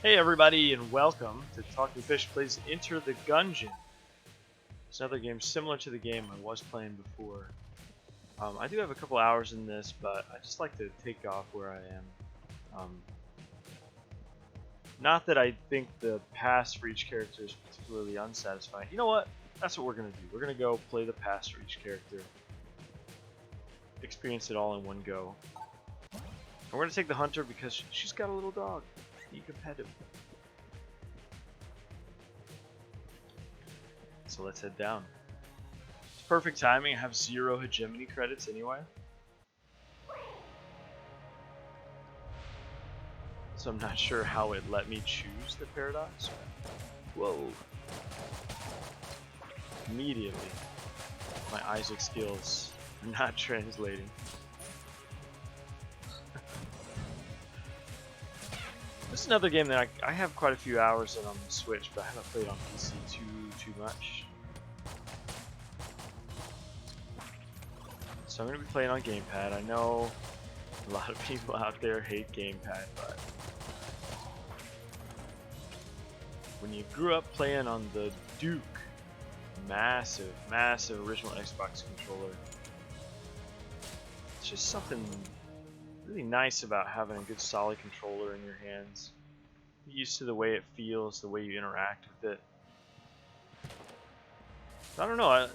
Hey everybody, and welcome to TalkingFish plays Enter the Gungeon. It's another game similar to the game I was playing before. I do have a couple hours in this, but I just like to take off where I am. Not that I think the past for each character is particularly unsatisfying. You know what? That's what we're going to do. We're going to go play the past for each character. Experience it all in one go. And we're going to take the hunter because she's got a little dog. Be competitive. So let's head down. It's perfect timing. I have 0 hegemony credits anyway. So I'm not sure how it let me choose the paradox. Whoa. Immediately, my Isaac skills are not translating. This is another game that I have quite a few hours in on the Switch, but I haven't played on PC too much. So I'm going to be playing on gamepad. I know a lot of people out there hate gamepad, but when you grew up playing on the Duke, massive original Xbox controller, it's just something really nice about having a good solid controller in your hands. Get used to the way it feels, the way you interact with it. I don't know,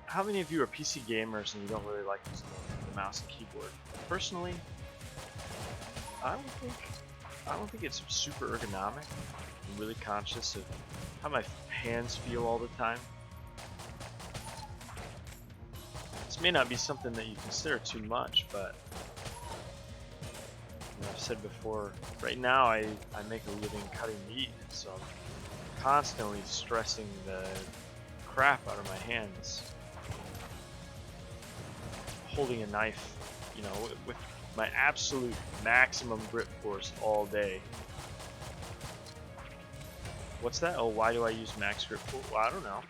how many of you are PC gamers and you don't really like using the mouse and keyboard? Personally, I don't think it's super ergonomic. I'm really conscious of how my hands feel all the time. This may not be something that you consider too much, but I've said before, right now I make a living cutting meat, so I'm constantly stressing the crap out of my hands. Holding a knife, you know, with my absolute maximum grip force all day. What's that? Oh, why do I use max grip force? Well, I don't know.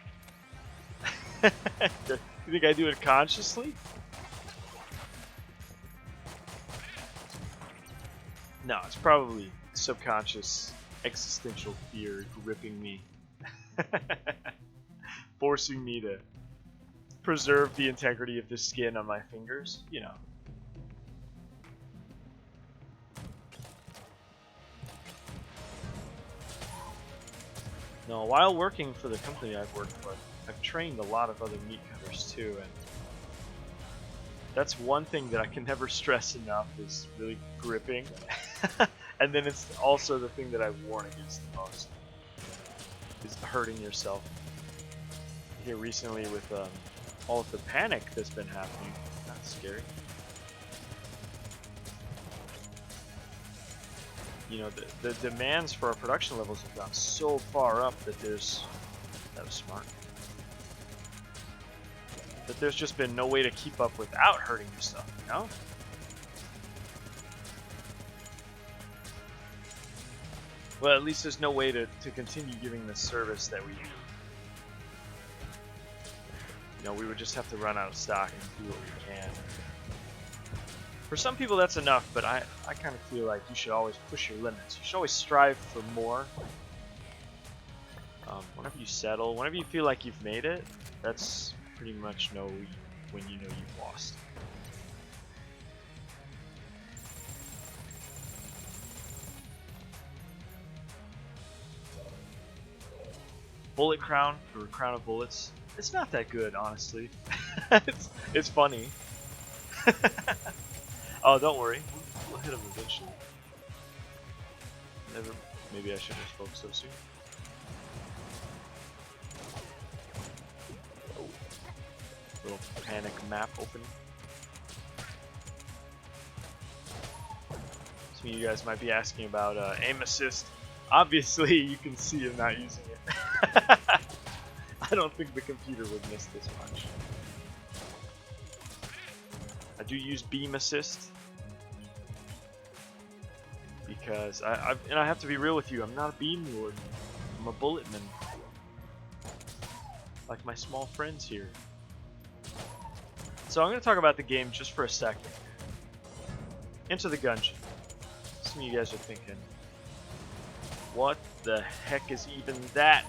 You think I do it consciously? No, it's probably subconscious existential fear gripping me. Forcing me to preserve the integrity of the skin on my fingers, you know. No, while working for the company I've worked for, I've trained a lot of other meat cutters too, and that's one thing that I can never stress enough is really gripping. And then it's also the thing that I warn against the most, is hurting yourself. Here recently with all of the panic that's been happening, that's scary. You know, the demands for our production levels have gone so far up that that was smart. That there's just been no way to keep up without hurting yourself, you know? Well, at least there's no way to continue giving the service that we do. You know, we would just have to run out of stock and do what we can. For some people that's enough, but I kind of feel like you should always push your limits. You should always strive for more. Whenever you settle, whenever you feel like you've made it, that's pretty much when you know you've lost. Bullet crown, or crown of bullets. It's not that good, honestly. it's funny. Oh, don't worry. We'll hit him eventually. Maybe I shouldn't have spoke so soon. Oh. Little panic map open. Some of you guys might be asking about aim assist. Obviously, you can see I'm not using it. I don't think the computer would miss this much. I do use beam assist because I have to be real with you. I'm not a beam lord. I'm a bulletman, like my small friends here. So I'm going to talk about the game just for a second. Enter the Gungeon. Some of you guys are thinking, What the heck is even that?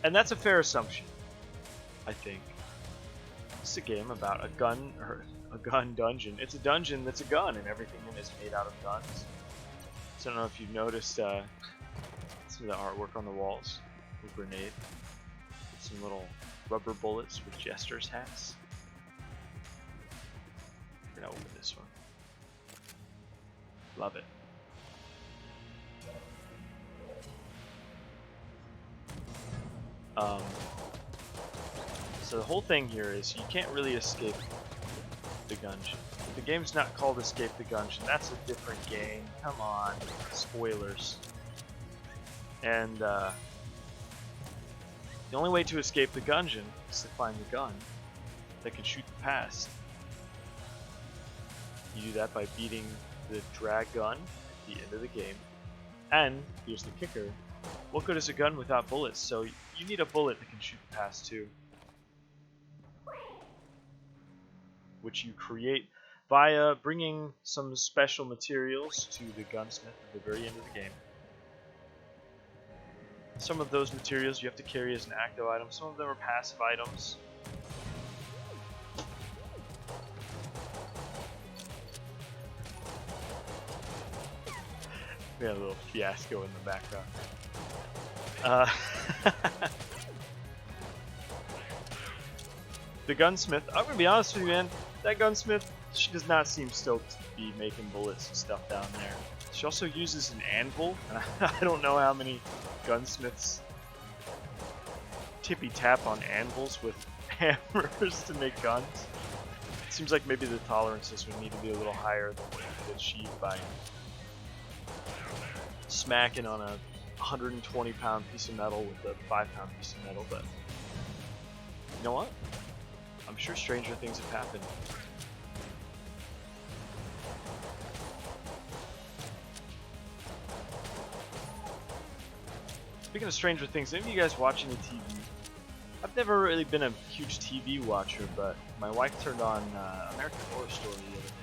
And that's a fair assumption, I think. It's a game about a gun, or a gun dungeon. It's a dungeon that's a gun, and everything in it is made out of guns. So I don't know if you've noticed some of the artwork on the walls. A grenade. Some little rubber bullets with jester's hats. We're gonna open this one. Love it. So the whole thing here is you can't really escape the Gungeon. The game's not called Escape the Gungeon. That's a different game. Come on. Spoilers. And the only way to escape the Gungeon is to find the gun that can shoot the past. You do that by beating the drag gun at the end of the game. And here's the kicker. What good is a gun without bullets? So you need a bullet that can shoot the past too. Which you create via bringing some special materials to the gunsmith at the very end of the game. Some of those materials you have to carry as an active item, some of them are passive items. We got a little fiasco in the background. The gunsmith, I'm gonna be honest with you, man. That gunsmith, she does not seem stoked to be making bullets and stuff down there. She also uses an anvil, and I don't know how many gunsmiths tippy tap on anvils with hammers to make guns. It seems like maybe the tolerances would need to be a little higher than what you could achieve by smacking on a 120-pound piece of metal with a 5-pound piece of metal, but you know what? I'm sure stranger things have happened. Speaking of Stranger Things, any of you guys watch any TV? I've never really been a huge TV watcher, but my wife turned on American Horror Story the other day.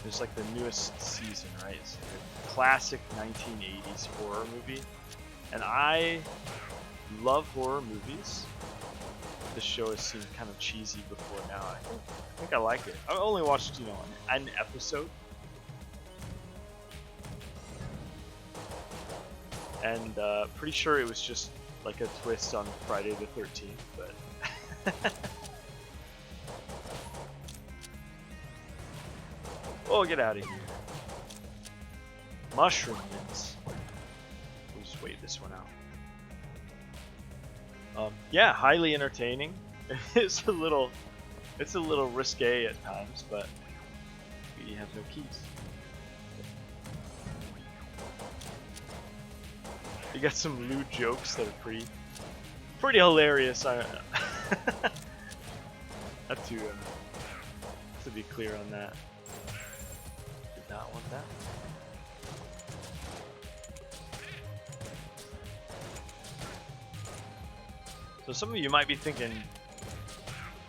It's like the newest season, right? It's like a classic 1980s horror movie. And I love horror movies. This show has seemed kind of cheesy before now. I think I like it. I only watched, you know, an episode. And pretty sure it was just like a twist on Friday the 13th, but oh, get out of here. Mushroom mints. We'll just wait this one out. Yeah, highly entertaining. It's a little risque at times, but we have no keys. You got some lewd jokes that are pretty hilarious. I have to be clear on that. Did not want that. So some of you might be thinking,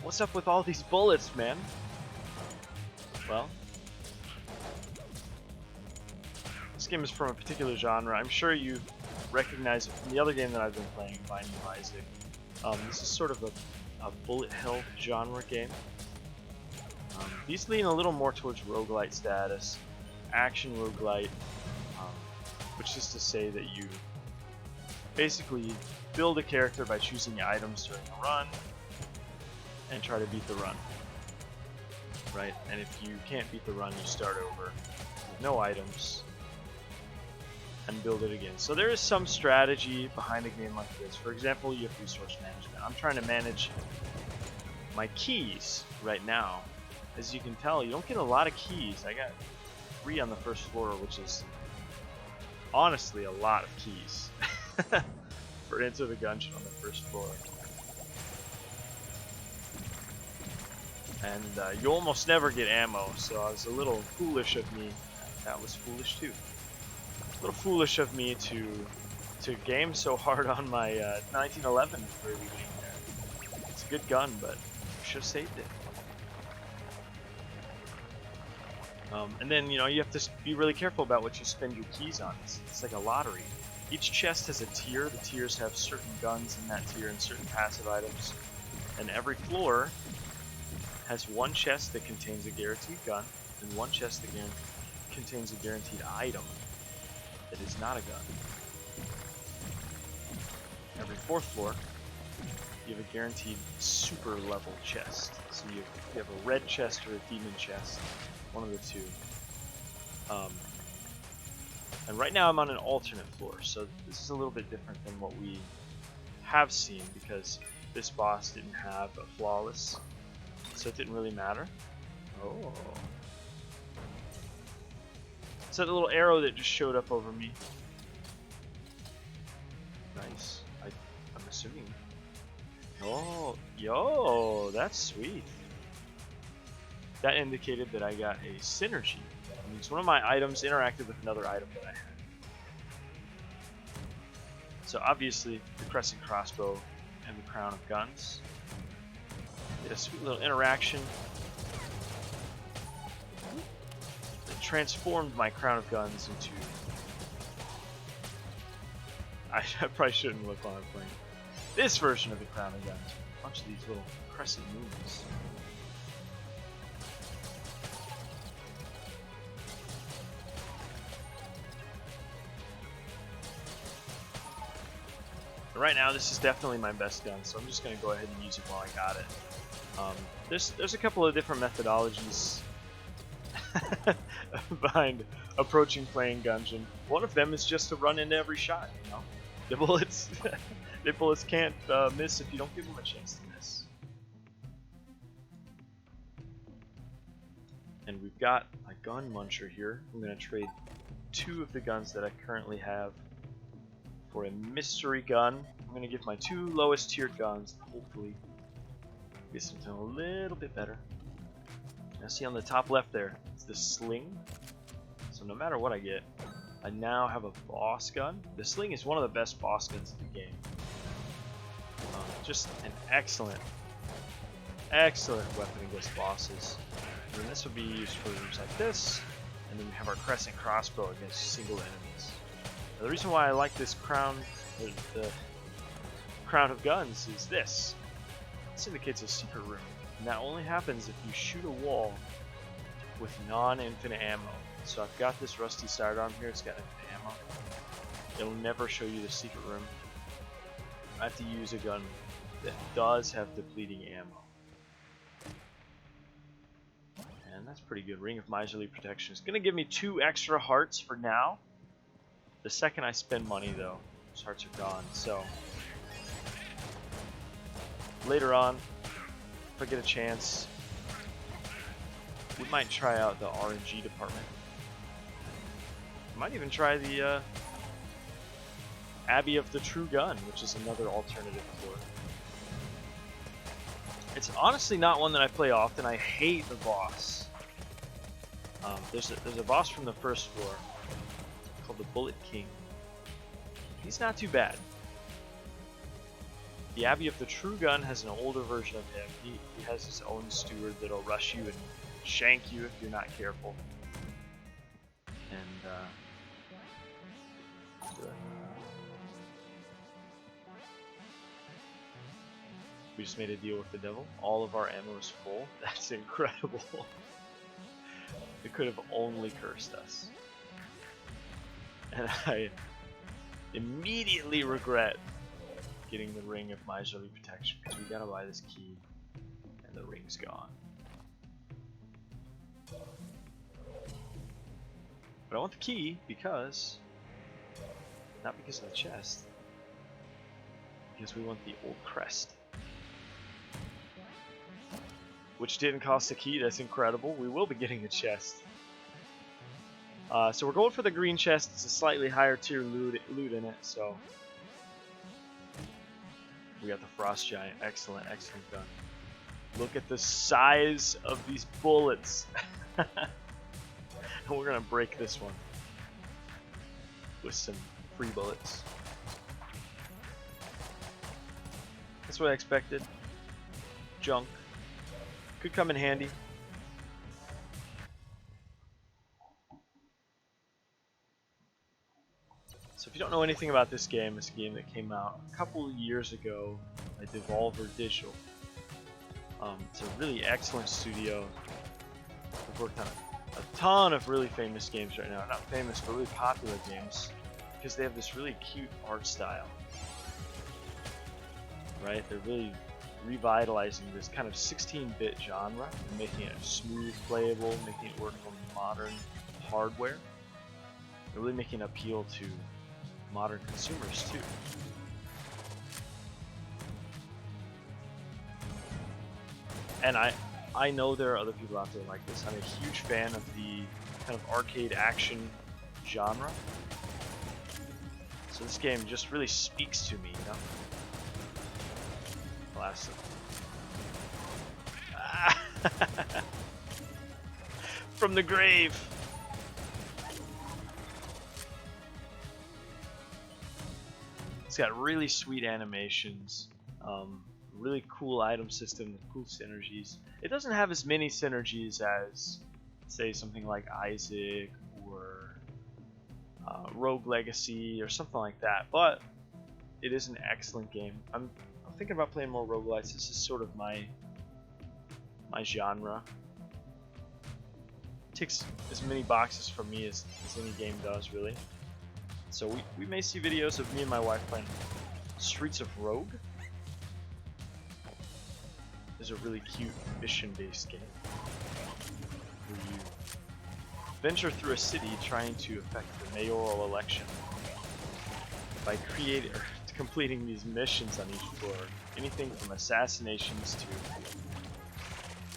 what's up with all these bullets, man? Well, this game is from a particular genre. I'm sure you recognize it from the other game that I've been playing, Binding of Isaac. This is sort of a bullet hell genre game. These lean a little more towards roguelite status, action roguelite, which is to say that you basically build a character by choosing items during a run and try to beat the run, right? And if you can't beat the run, you start over with no items and build it again. So there is some strategy behind a game like this. For example, you have resource management. I'm trying to manage my keys right now. As you can tell, you don't get a lot of keys. I got 3 on the first floor, which is honestly a lot of keys for Enter the Gungeon on the first floor. And you almost never get ammo, so I was a little foolish of me. That was foolish too. A little foolish of me to game so hard on my 1911 at the very beginning there. It's a good gun, but I should have saved it. And then, you know, you have to be really careful about what you spend your keys on. It's like a lottery. Each chest has a tier. The tiers have certain guns in that tier and certain passive items. And every floor has one chest that contains a guaranteed gun and one chest that contains a guaranteed item that is not a gun. Every fourth floor, you have a guaranteed super level chest. So you have a red chest or a demon chest, one of the two. And right now I'm on an alternate floor, so this is a little bit different than what we have seen because this boss didn't have a flawless, so it didn't really matter. Oh. It's that little arrow that just showed up over me. Nice. I'm assuming. Oh, yo, that's sweet. That indicated that I got a synergy. That means one of my items interacted with another item that I had. So obviously, the crescent crossbow and the crown of guns did a sweet little interaction. It transformed my crown of guns into... I probably shouldn't look while I'm playing. This version of the crown of guns. A bunch of these little crescent moons. But right now, this is definitely my best gun, so I'm just going to go ahead and use it while I got it. There's a couple of different methodologies behind approaching playing Gungeon. One of them is just to run into every shot, you know? The bullets can't miss if you don't give them a chance to miss. And we've got a gun muncher here. I'm going to trade 2 of the guns that I currently have for a mystery gun. I'm going to give my 2 lowest tiered guns, hopefully get something a little bit better. Now see on the top left there, it's the sling. So no matter what I get, I now have a boss gun. The sling is one of the best boss guns in the game. Just an excellent weapon against bosses. And then this would be used for rooms like this, and then we have our crescent crossbow against single enemies. Now, the reason why I like this crown, the crown of guns, is this. This indicates a secret room, and that only happens if you shoot a wall with non-infinite ammo. So I've got this rusty sidearm here, it's got infinite ammo. It'll never show you the secret room. I have to use a gun that does have depleting ammo. And that's pretty good. Ring of Miserly Protection. It's going to give me 2 extra hearts for now. The second I spend money, though, those hearts are gone. So later on, if I get a chance, we might try out the RNG department. Might even try the Abbey of the True Gun, which is another alternative floor. It's honestly not one that I play often. I hate the boss. There's a boss from the first floor called the Bullet King. He's not too bad. The Abbey of the True Gun has an older version of him. He has his own steward that'll rush you and shank you if you're not careful. And we just made a deal with the devil. All of our ammo is full. That's incredible. It could have only cursed us. And I immediately regret getting the Ring of Miserly Protection because we gotta buy this key and the ring's gone. But I want the key because, not because of the chest, because we want the old crest. Which didn't cost a key, that's incredible. We will be getting a chest. So we're going for the green chest. It's a slightly higher tier loot in it, so. We got the Frost Giant. Excellent, excellent gun. Look at the size of these bullets. And we're gonna break this one with some free bullets. That's what I expected. Junk. Could come in handy. So if you don't know anything about this game, it's a game that came out a couple years ago by Devolver Digital. It's a really excellent studio. They've worked on a ton of really famous games right now. Not famous, but really popular games. Because they have this really cute art style. Right? They're really revitalizing this kind of 16-bit genre and making it smooth playable, making it work on modern hardware. They're really making an appeal to modern consumers too. And I know there are other people out there like this. I'm a huge fan of the kind of arcade action genre. So this game just really speaks to me, you know? Blast it. From the grave! It's got really sweet animations, really cool item system with cool synergies. It doesn't have as many synergies as, say, something like Isaac or Rogue Legacy or something like that, but it is an excellent game. I'm thinking about playing more roguelites. This is sort of my genre. It ticks as many boxes for me as any game does, really. So we may see videos of me and my wife playing Streets of Rogue. It's a really cute mission-based game where you venture through a city trying to affect the mayoral election by completing these missions on each floor. Anything from assassinations to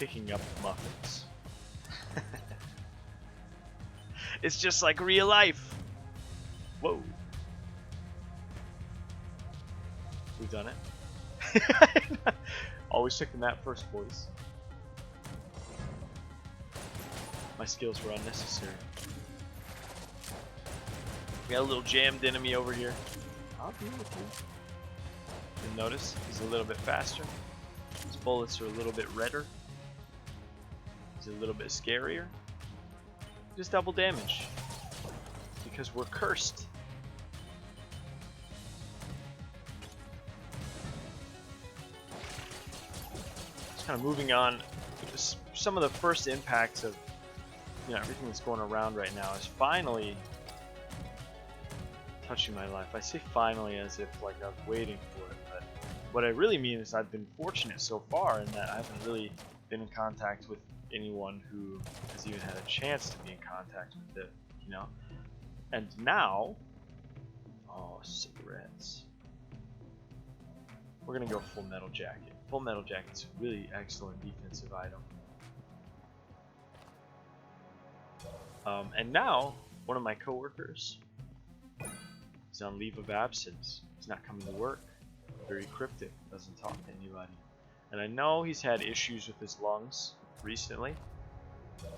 picking up muffins. It's just like real life. Whoa. We've done it. Always checking that first, boys. My skills were unnecessary. We got a little jammed enemy over here. I'll deal with you. You'll notice he's a little bit faster. His bullets are a little bit redder. He's a little bit scarier. Just double damage. Because we're cursed. Just kind of moving on. Some of the first impacts of everything that's going around right now is finally touching my life. I say finally as if like I was waiting for it, but what I really mean is I've been fortunate so far in that I haven't really been in contact with anyone who has even had a chance to be in contact with it, And now, oh, cigarettes. We're gonna go Full Metal Jacket. Full Metal Jacket's a really excellent defensive item. And now, one of my coworkers is on leave of absence. He's not coming to work. Very cryptic. Doesn't talk to anybody. And I know he's had issues with his lungs recently.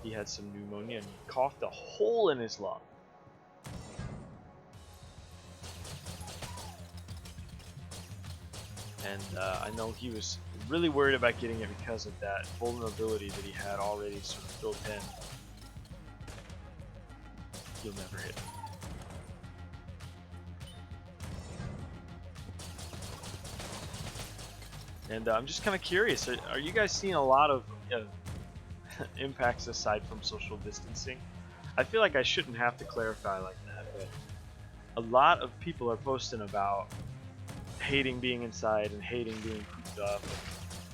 He had some pneumonia and he coughed a hole in his lung. And I know he was really worried about getting it because of that vulnerability that he had already sort of built in. You'll never hit me. And I'm just kind of curious, are you guys seeing a lot of impacts aside from social distancing? I feel like I shouldn't have to clarify like that, but a lot of people are posting about hating being inside and hating being cooped up,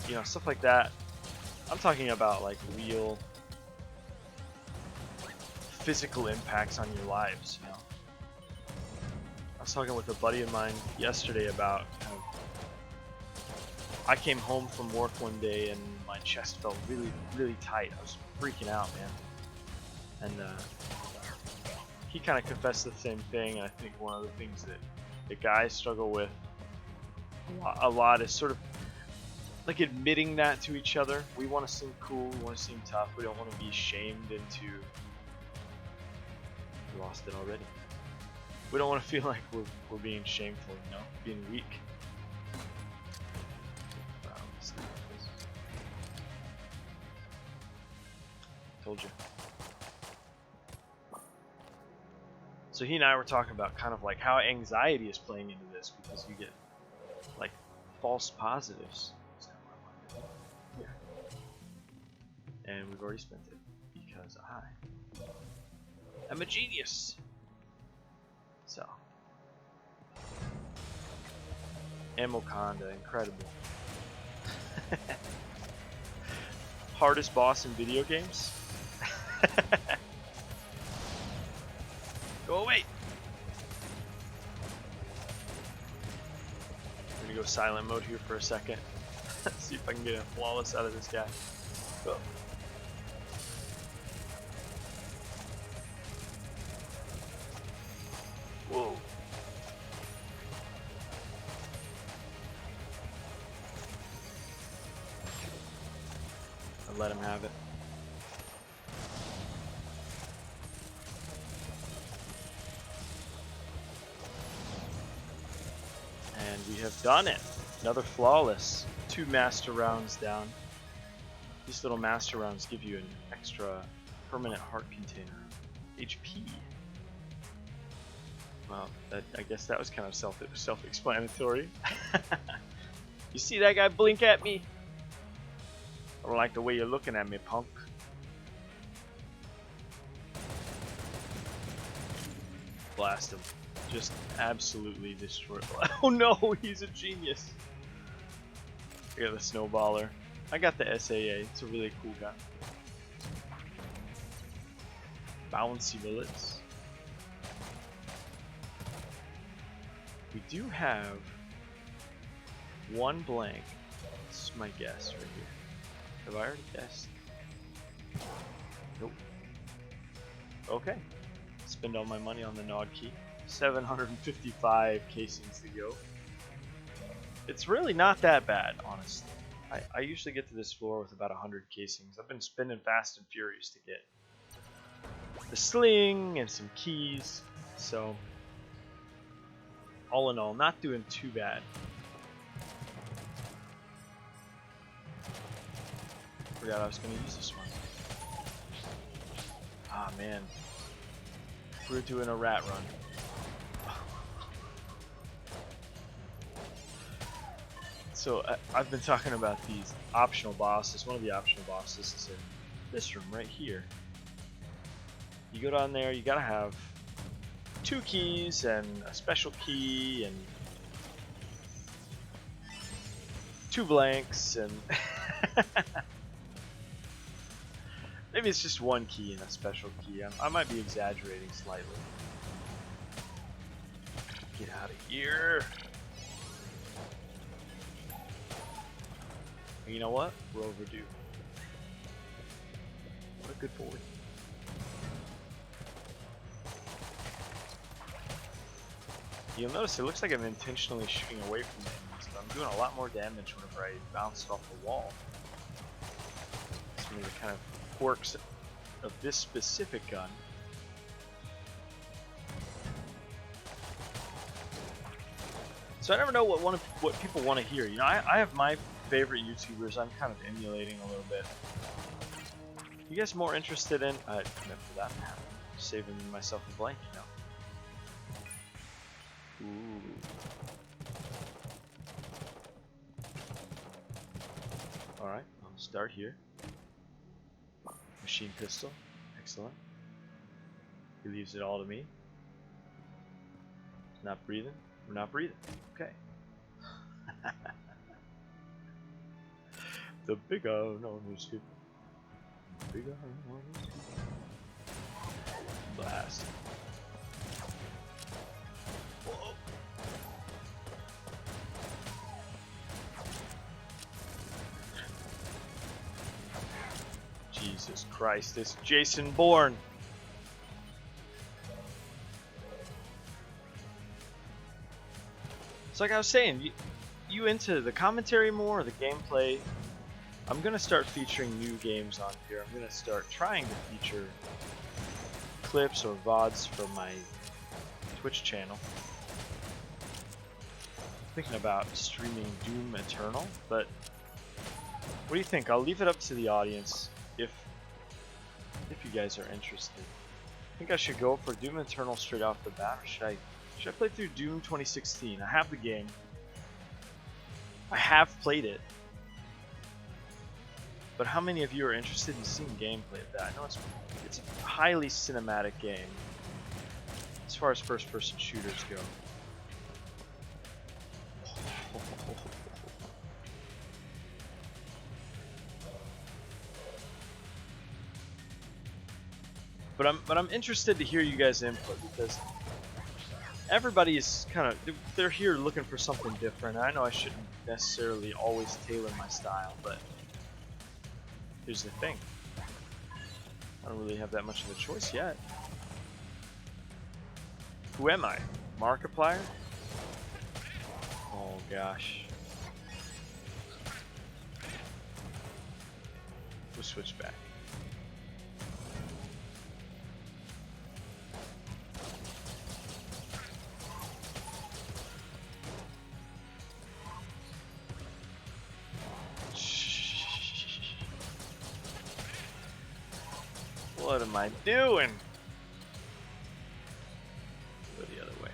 and, stuff like that. I'm talking about like real physical impacts on your lives. I was talking with a buddy of mine yesterday about I came home from work one day and my chest felt really, really tight. I was freaking out, man. And he kind of confessed the same thing. I think one of the things that the guys struggle with a lot is sort of like admitting that to each other. We want to seem cool, we want to seem tough, we don't want to be shamed into we lost it already. We don't want to feel like we're being shameful, being weak. Told you. So he and I were talking about kind of like how anxiety is playing into this, because you get like false positives. Is that what I want to do? Yeah. And we've already spent it because I'm a genius. So Amoconda, incredible. Hardest boss in video games? Go away! I'm gonna go silent mode here for a second. See if I can get a flawless out of this guy. Go. Whoa. I'll let him have it. And we have done it. Another flawless. 2 master rounds down. These little master rounds give you an extra permanent heart container. HP. Well, I guess that was kind of self-explanatory. You see that guy blink at me? I don't like the way you're looking at me, punk. Blast him. Just absolutely destroy. Oh no, he's a genius. I got the snowballer. I got the SAA. It's a really cool gun. Bouncy bullets. We do have 1 blank. This is my guess right here. Have I already guessed? Nope. Okay. Spend all my money on the Nod key. 755 casings to go. It's really not that bad, honestly. I usually get to this floor with about 100 casings. I've been spinning fast and furious to get the sling and some keys. So, all in all, not doing too bad. Forgot I was going to use this one. Ah, man. We're doing a rat run. So I've been talking about these optional bosses. One of the optional bosses is in this room right here. You go down there, you gotta have 2 keys and a special key and 2 blanks and maybe it's just 1 key and a special key. I might be exaggerating slightly. Get out of here. You know what? We're overdue. What a good boy. You'll notice it looks like I'm intentionally shooting away from the enemies, but I'm doing a lot more damage whenever I bounce it off the wall. It's one of the kind of quirks of this specific gun. So I never know what people want to hear. You know, I have my favorite YouTubers I'm kind of emulating a little bit. You guys more interested in? For that matter, saving myself a blank, you know. Ooh. All right, I'll start here. Machine pistol, excellent. He leaves it all to me. Not breathing. We're not breathing. Okay. The big unknown is hidden. Big unknown is hidden. Blast. Whoa. Jesus Christ, this Jason Bourne. So like I was saying, you into the commentary more, or the gameplay? I'm going to start featuring new games on here. I'm going to start trying to feature clips or VODs from my Twitch channel. Thinking about streaming Doom Eternal, but what do you think? I'll leave it up to the audience if you guys are interested. think I should go for Doom Eternal straight off the bat, or should I play through Doom 2016? I have the game. I have played it. But how many of you are interested in seeing gameplay of that? I know it's a highly cinematic game as far as first-person shooters go. But I'm interested to hear you guys' input, because everybody is kind of, they're here looking for something different. I know I shouldn't necessarily always tailor my style, but here's the thing. I don't really have that much of a choice yet. Who am I? Markiplier? Oh gosh. We'll switch back. What am I doing? Go the other way.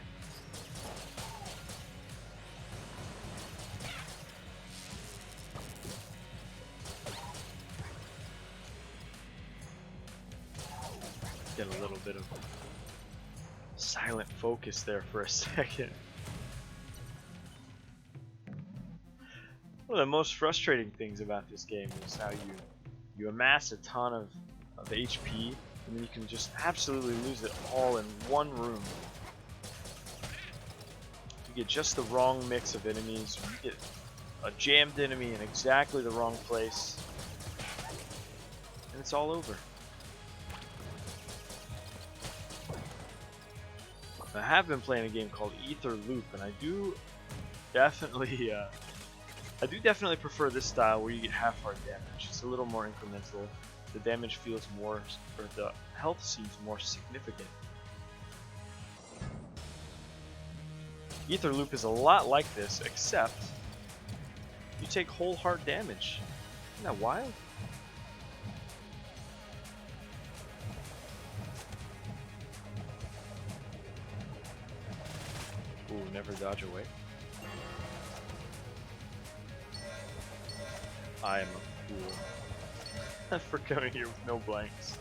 Get a little bit of silent focus there for a second. One of the most frustrating things about this game is how you amass a ton of HP, and then you can just absolutely lose it all in one room. You get just the wrong mix of enemies, you get a jammed enemy in exactly the wrong place, and it's all over. I have been playing a game called Ether Loop, and I do definitely prefer this style where you get half-heart damage. It's a little more incremental. The damage feels more, or the health seems more significant. Ether Loop is a lot like this, except you take whole heart damage. Isn't that wild? Ooh, never dodge away. I am a fool. For coming here with no blanks.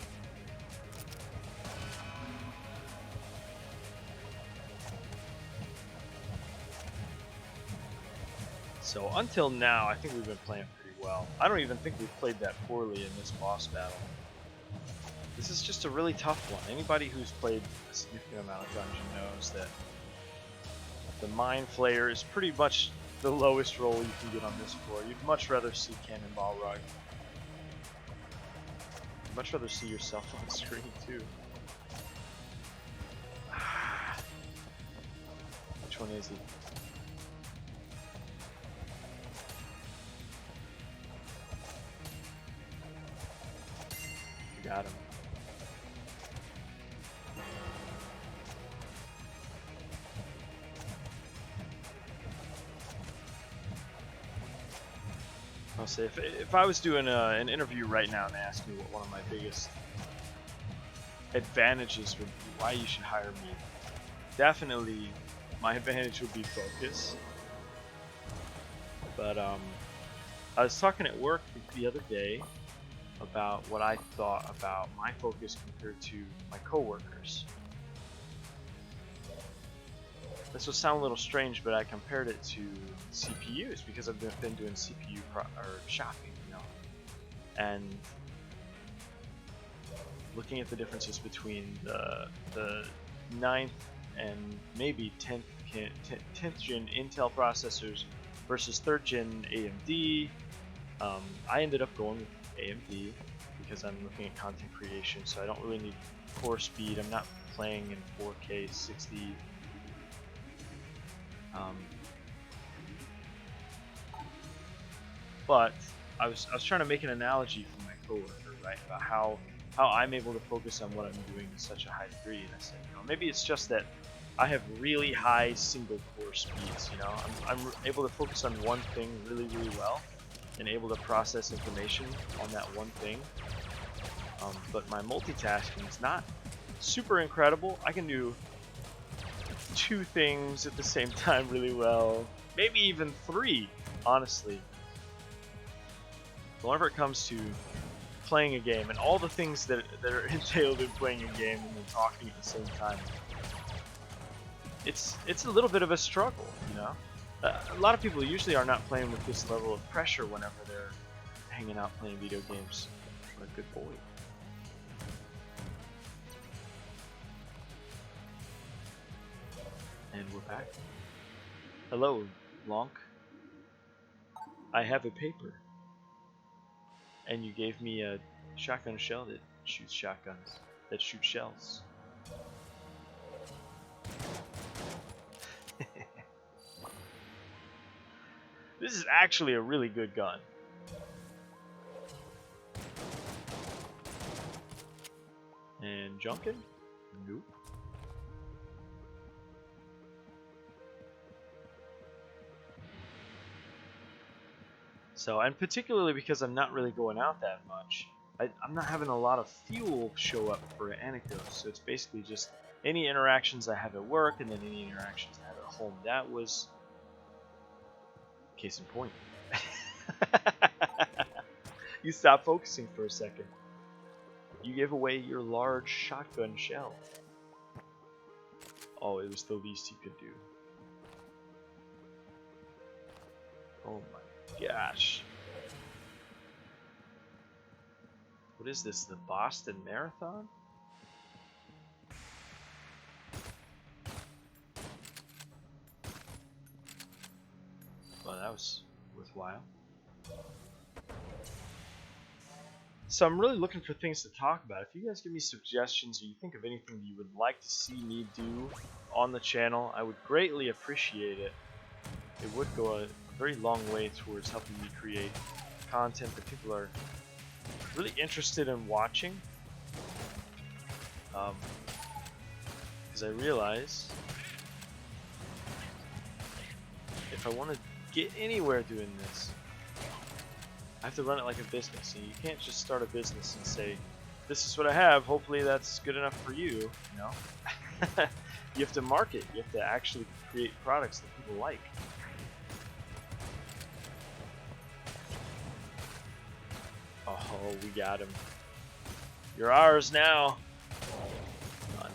So until now, I think we've been playing pretty well. I don't even think we've played that poorly in this boss battle. This is just a really tough one. Anybody who's played a significant amount of Gungeon knows that the Mind Flayer is pretty much the lowest roll you can get on this floor. You'd much rather see Cannonball Rug. I'd much rather see yourself on screen too. Which one is he? You got him. I'll say if I was doing an interview right now and asked me what one of my biggest advantages would be, why you should hire me, definitely my advantage would be focus. But I was talking at work the other day about what I thought about my focus compared to my coworkers. This will sound a little strange, but I compared it to CPUs because I've been doing CPU shopping, you know, and looking at the differences between the 9th and maybe 10th gen Intel processors versus 3rd gen AMD. I ended up going with AMD because I'm looking at content creation, so I don't really need core speed. I'm not playing in 4K 60. But I was trying to make an analogy for my coworker, right, about how I'm able to focus on what I'm doing to such a high degree. And I said, you know, maybe it's just that I have really high single core speeds. You know, I'm able to focus on one thing really well, and able to process information on that one thing. But my multitasking is not super incredible. I can do 2 things at the same time really well. Maybe even 3, honestly. Whenever it comes to playing a game and all the things that are entailed in playing a game and then talking at the same time, it's a little bit of a struggle, you know. A lot of people usually are not playing with this level of pressure whenever they're hanging out playing video games. What a good boy. And we're back. Hello, Lonk. I have a paper. And you gave me a shotgun shell that shoots shotguns, that shoot shells. This is actually a really good gun. And Junkin? Nope. So, and particularly because I'm not really going out that much, I'm not having a lot of fuel show up for anecdotes. So it's basically just any interactions I have at work and then any interactions I have at home. That was case in point. You stopped focusing for a second. You gave away your large shotgun shell. Oh, it was the least you could do. Oh my gosh. What is this, the Boston Marathon? Well, that was worthwhile. So I'm really looking for things to talk about. If you guys give me suggestions or you think of anything you would like to see me do on the channel, I would greatly appreciate it. It would go a very long way towards helping me create content that people are really interested in watching. Because I realize if I want to get anywhere doing this, I have to run it like a business. And you can't just start a business and say, this is what I have, hopefully that's good enough for you, you know? You have to market, you have to actually create products that people like. Oh, we got him. You're ours now. Come on.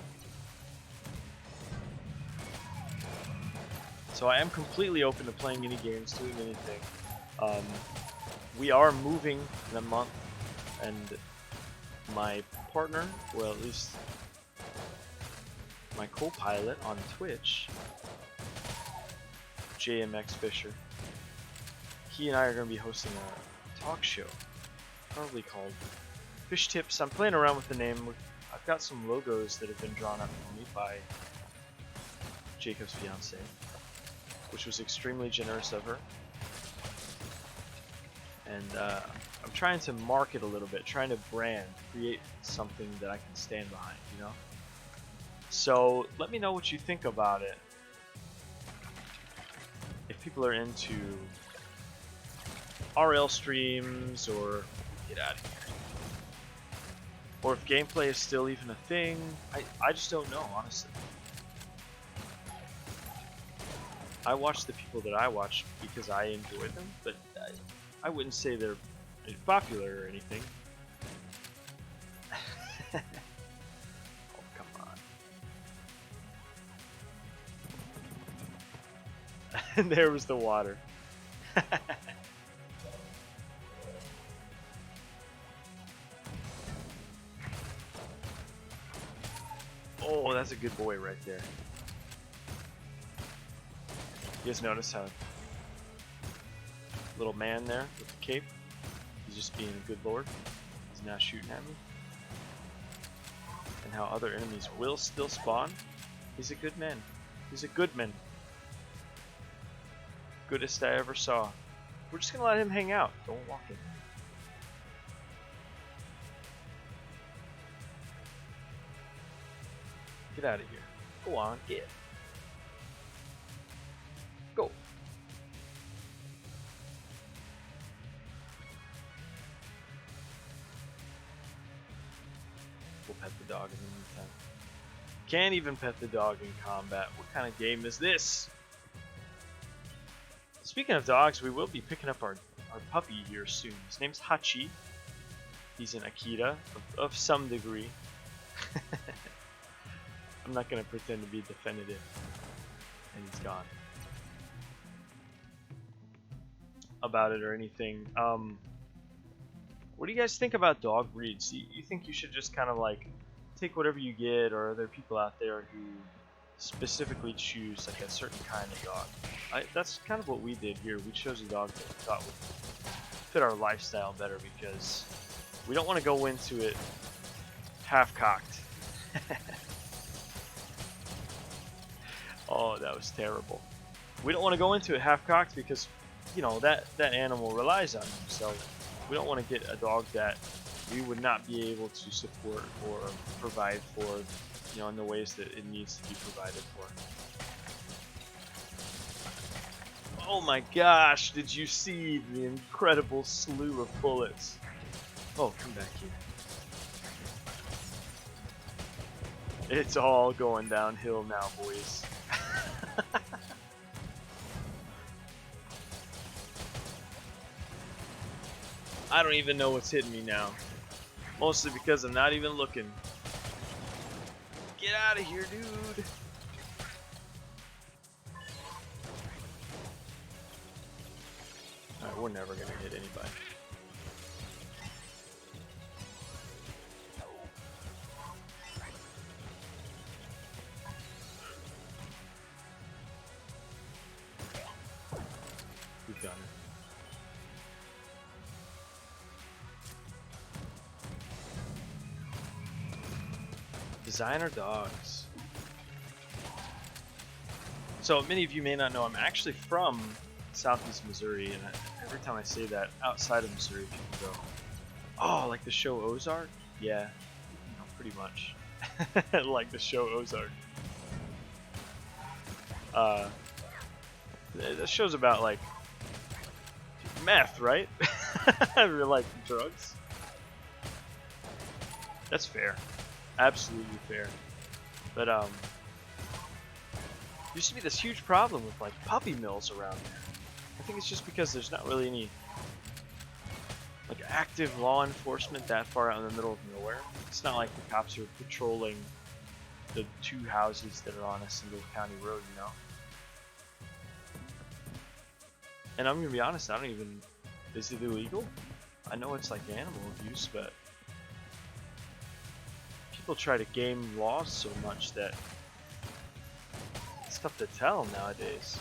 So I am completely open to playing any games, doing anything. We are moving in a month, and my partner, well, at least my co-pilot on Twitch, JMX Fisher, he and I are going to be hosting a talk show, probably called Fish Tips. I'm playing around with the name. I've got some logos that have been drawn up for me by Jacob's fiance, which was extremely generous of her. And I'm trying to market a little bit, trying to brand, create something that I can stand behind, you know? So let me know what you think about it. If people are into RL streams, or get out of here, or if gameplay is still even a thing, I just don't know, honestly. I watch the people that I watch because I enjoy them, but I wouldn't say they're popular or anything. Oh, come on. And there was the water. Oh, that's a good boy right there. You guys notice how little man there with the cape, he's just being a good lord. He's now shooting at me. And how other enemies will still spawn. He's a good man. He's a good man. Goodest I ever saw. We're just gonna let him hang out. Don't walk in. Get out of here. Go on, get. Go. We'll pet the dog in the meantime. Can't even pet the dog in combat. What kind of game is this? Speaking of dogs, we will be picking up our puppy here soon. His name's Hachi. He's an Akita of some degree. I'm not going to pretend to be definitive. And he's gone. About it or anything. What do you guys think about dog breeds? You think you should just kind of like take whatever you get, or are there people out there who specifically choose like a certain kind of dog? That's kind of what we did here. We chose a dog that we thought would fit our lifestyle better because we don't want to go into it half-cocked. Oh, that was terrible. We don't want to go into it half-cocked because, you know, that animal relies on you. So we don't want to get a dog that we would not be able to support or provide for, you know, in the ways that it needs to be provided for. Oh my gosh, did you see the incredible slew of bullets? Oh, come back here. It's all going downhill now, boys. I don't even know what's hitting me now. Mostly because I'm not even looking. Get out of here, dude. Alright, we're never gonna hit anybody. We've done it. Designer dogs. So many of you may not know, I'm actually from Southeast Missouri, and every time I say that outside of Missouri, people go, "Oh, like the show Ozark?" Yeah, you know, pretty much. Like the show Ozark. The show's about like meth, right? Or like drugs. That's fair. Absolutely fair. But used to be this huge problem with like puppy mills around there. I think it's just because there's not really any like active law enforcement that far out in the middle of nowhere. It's not like the cops are patrolling the 2 houses that are on a single county road, you know. And I'm gonna be honest, I don't even, is it illegal? I know it's like animal abuse, but people try to game laws so much that it's tough to tell nowadays.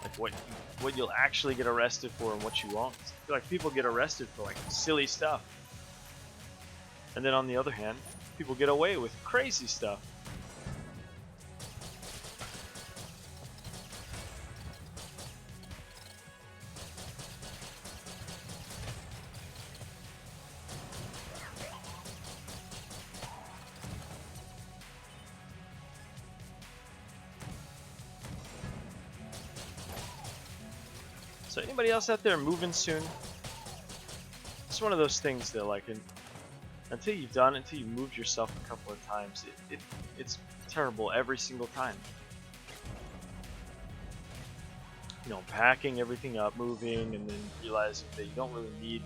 Like what you'll actually get arrested for and what you won't. I feel like people get arrested for like silly stuff, and then on the other hand, people get away with crazy stuff. So anybody else out there moving soon? It's one of those things that like until you've done it, until you've moved yourself a couple of times, it's terrible every single time. You know, packing everything up, moving, and then realizing that you don't really need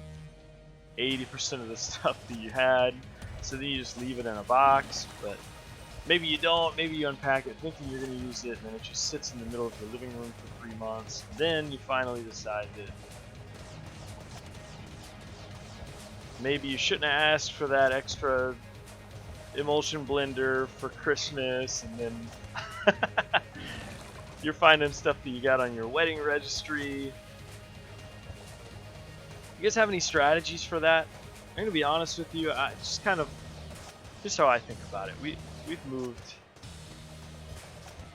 80% of the stuff that you had, so then you just leave it in a box, but maybe you don't, maybe you unpack it thinking you're going to use it, and then it just sits in the middle of the living room for 3 months. Then you finally decide that maybe you shouldn't have asked for that extra emulsion blender for Christmas, and then you're finding stuff that you got on your wedding registry. You guys have any strategies for that? I'm going to be honest with you, just how I think about it. We've moved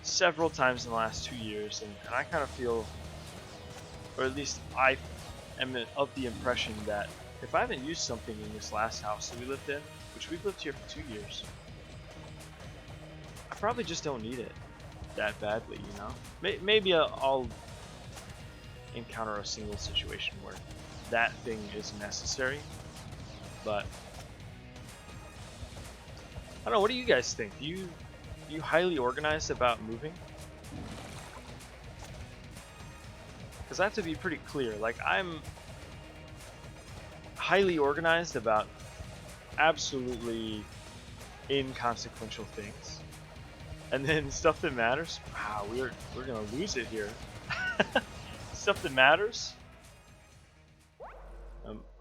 several times in the last 2 years, and I kind of feel, or at least I am of the impression that if I haven't used something in this last house that we lived in, which we've lived here for 2 years, I probably just don't need it that badly, you know? Maybe I'll encounter a single situation where that thing is necessary, but I don't know, what do you guys think? Do you highly organized about moving? Because I have to be pretty clear. Like, I'm highly organized about absolutely inconsequential things. And then stuff that matters, wow, we're gonna lose it here. Stuff that matters,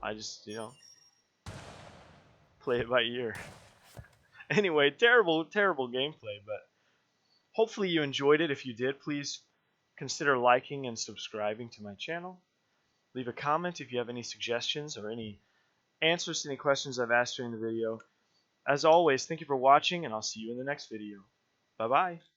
I just, play it by ear. Anyway, terrible gameplay, but hopefully you enjoyed it. If you did, please consider liking and subscribing to my channel. Leave a comment if you have any suggestions or any answers to any questions I've asked during the video. As always, thank you for watching, and I'll see you in the next video. Bye-bye.